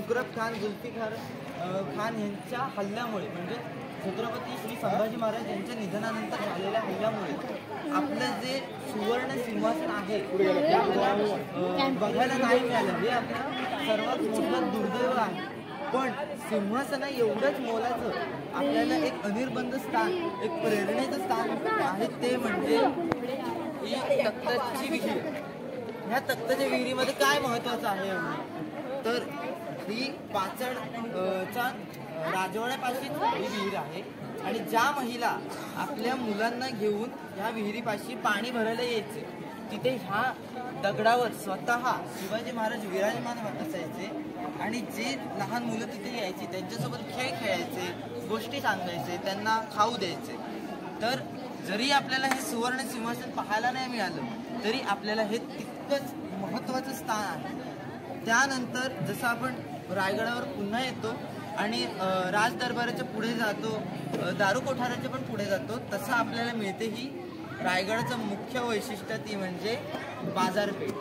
तुगलक खान जुल्फिकार खान यांच्या हल्ल्यामुळे म्हणजे छत्रपती श्री संभाजी महाराज यांच्या निधनानंतर झालेल्या हल्ल्यामुळे आपलं जे सुवर्ण सिंहासन आहे ते आपल्याला बघायला नाही मिळालं. हे आपलं सर्वात मोठं दुर्दैव आहे. पण सिंहासन एवढंच मोलाचं आपल्याला एक अनिर्बंध स्थान, एक प्रेरणेचं स्थान आहे ते म्हणजे ही तख्ताची विहीर. ह्या तख्ताच्या विहिरीमध्ये काय महत्त्वाचं आहे तर ही पाचडच्या राजवाड्यापाशीच ही विहीर आहे आणि ज्या महिला आपल्या मुलांना घेऊन ह्या विहिरीपाशी पाणी भरायला यायचे तिथे ह्या दगडावर स्वतः शिवाजी महाराज विराजमान असायचे आणि जे लहान मुलं तिथे यायची त्यांच्यासोबत खेळ खेळायचे, गोष्टी सांगायचे, त्यांना खाऊ द्यायचे. तर जरी आपल्याला हे सुवर्ण सिंहासन पाहायला नाही मिळालं तरी आपल्याला हे तितकंच महत्त्वाचं स्थान आहे. त्यानंतर जसं आपण रायगडावर पुन्हा येतो आणि राजदरबाराच्या पुढे जातो, दारू कोठाराच्या पण पुढे जातो, तसं आपल्याला मिळते ही रायगडाचं मुख्य वैशिष्ट्य ती म्हणजे बाजारपेठ.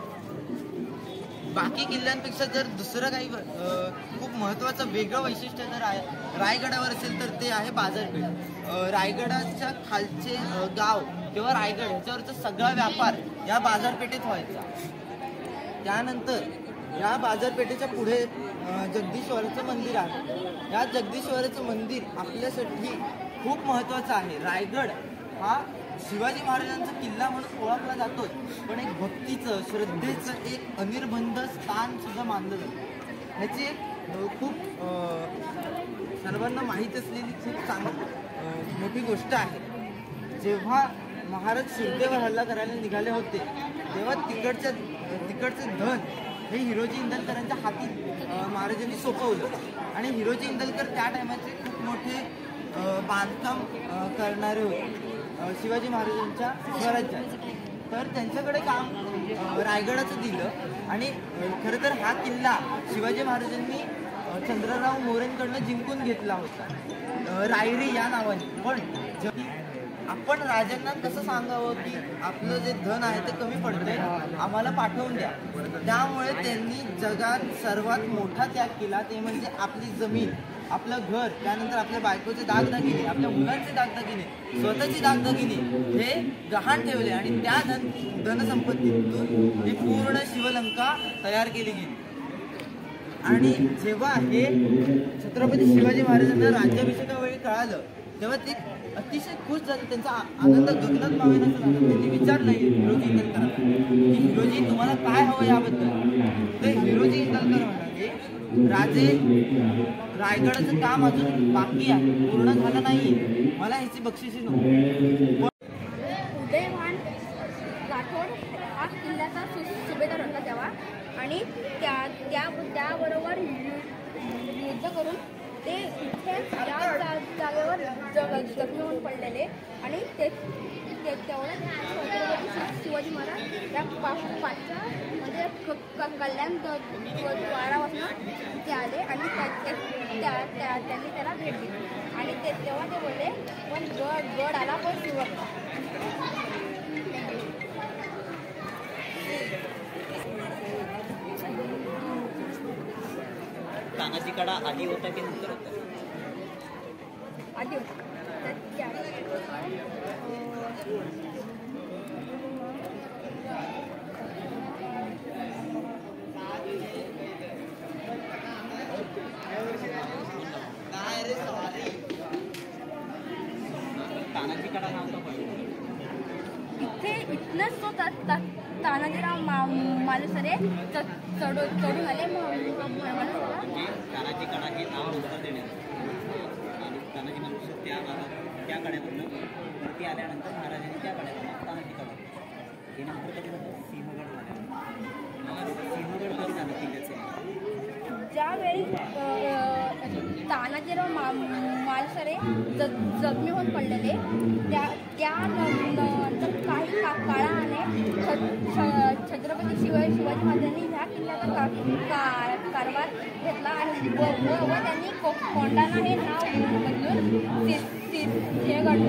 बाकी किल्ल्यांपेक्षा जर दुसरं काही खूप महत्त्वाचं वेगळं वैशिष्ट्य जर रायगडावर असेल तर ते आहे बाजारपेठ. रायगडाच्या खालचे गाव किंवा रायगड ह्याच्यावरचा सगळा व्यापार या बाजारपेठेत व्हायचा. त्यानंतर या बाजारपेठेच्या पुढे जगदीश्वराचं मंदिर आहे. या जगदीश्वराचं मंदिर आपल्यासाठी खूप महत्त्वाचं आहे. रायगड हा शिवाजी महाराजांचा किल्ला म्हणून ओळखला जातो, पण एक भक्तीचं, श्रद्धेचं एक अनिर्बंध स्थान सुद्धा मानलं जातं. ह्याची एक खूप सर्वांना माहीत असलेली खूप मोठी गोष्ट आहे. जेव्हा महाराज शिर्डेवर हल्ला करायला निघाले होते तेव्हा तिकडचे धन हे हिरोजी इंदलकरांच्या हाती महाराजांनी सोपवलं आणि हिरोजी इंदलकर त्या टायमाचे खूप मोठे बांधकाम करणारे होते शिवाजी महाराजांच्या स्वराज्यात. तर त्यांच्याकडे काम रायगडाचं दिलं आणि खरं तर हा किल्ला शिवाजी महाराजांनी चंद्रराव मोरेंकडनं जिंकून घेतला होता रायरी या नावाने. पण आपण राजांना कसं सांगावं की आपलं जे धन आहे ते कमी पडतंय, आम्हाला पाठवून द्या. त्यामुळे त्यांनी जगात सर्वात मोठा त्याग केला, ते म्हणजे आपली जमीन, आपलं घर, त्यानंतर आपल्या बायकोचे दागदागिने, आपल्या मुलांचे दागदागिने, स्वतःची दागदागिने हे गहाण ठेवले आणि त्या धनसंपत्तीतून ही पूर्ण शिवलंका तयार केली गेली. आणि जेव्हा हे छत्रपती शिवाजी महाराजांना राज्याभिषेकावेळी कळालं तेव्हा ते अतिशय खुश झाले. त्यांचा आनंद गगनात मावेनासा झाला. त्यांनी विचारलं हिरोजी इंदलकरांना की हिरोजी तुम्हाला काय हवं याबद्दल. तर हिरोजी इंदलकर म्हणाले राजे रायगडाचं काम अजून बाकी आहे, पूर्ण झालं नाही, मला ह्याची बक्षिसी नको. उदयभान राठोड हा किल्ल्याचा सुभेदार होता तेव्हा आणि त्याबरोबर युद्ध करून ते इथे या जागेवर जखमी होऊन पडलेले आणि तेवढ्यात शिवाजी महाराज या पाचच्या म्हणजे कल्याण द्वारापासून इथे आले आणि त्यांनी त्याला भेट दिली आणि तेव्हा ते बोलले पण गड आला पण सुरुवात. तानाजी कडा आधी होता की नंतर होता? आधी होता. तानाजी कडा नाव का इथे इथनंच तो तानाजीराव मालुसरे चढून आले. तानाजी कडा हे नाव नंतर देण्यात आणि तानाजी मालुसरे त्या कड्यावरून वरती आल्यानंतर महाराजांनी त्या कड्यावरून तानाजी कडा हे नंतर कधी होतं सिंहगड झालं. सिंहगड कधी झालं किल्ल्याचं? ज्यावेळी तानाजीराव मालुसरे जखमी होऊन पडलेले त्यानंतर काही काळाने छत्रपती शिवाजी महाराजांनी ह्या किल्ल्याचा कारभार घेतला आणि व त्यांनी कोंढाणा हे नाव बदलून सिंहगड.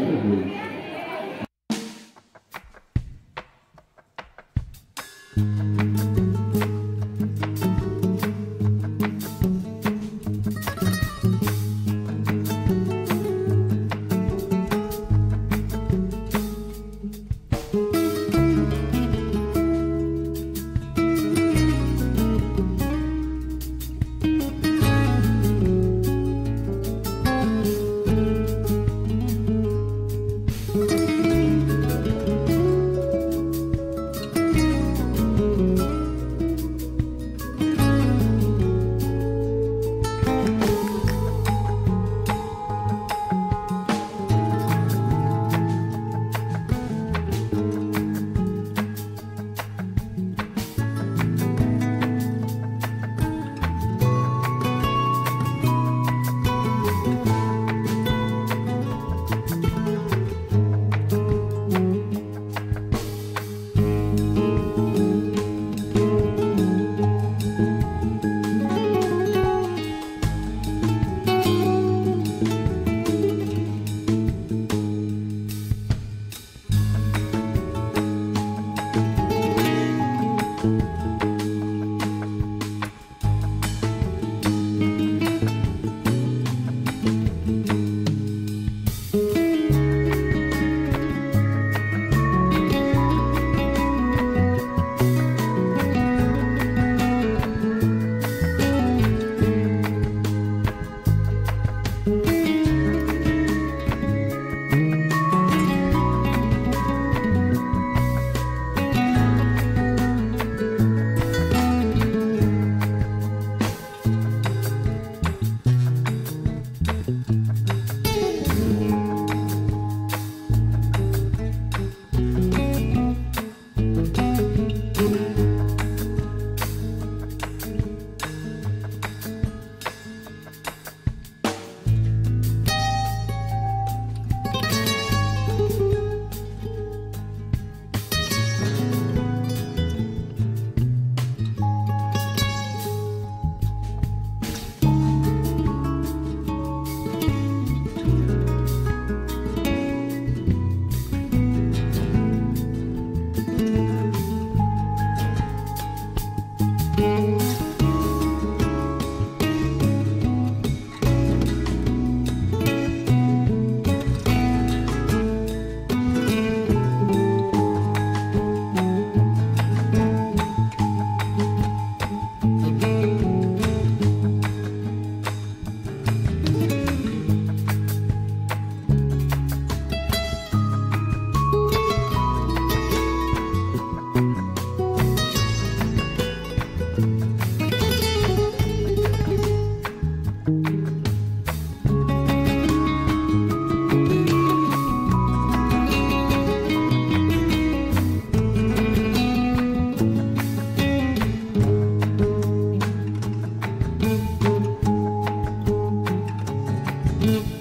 Thank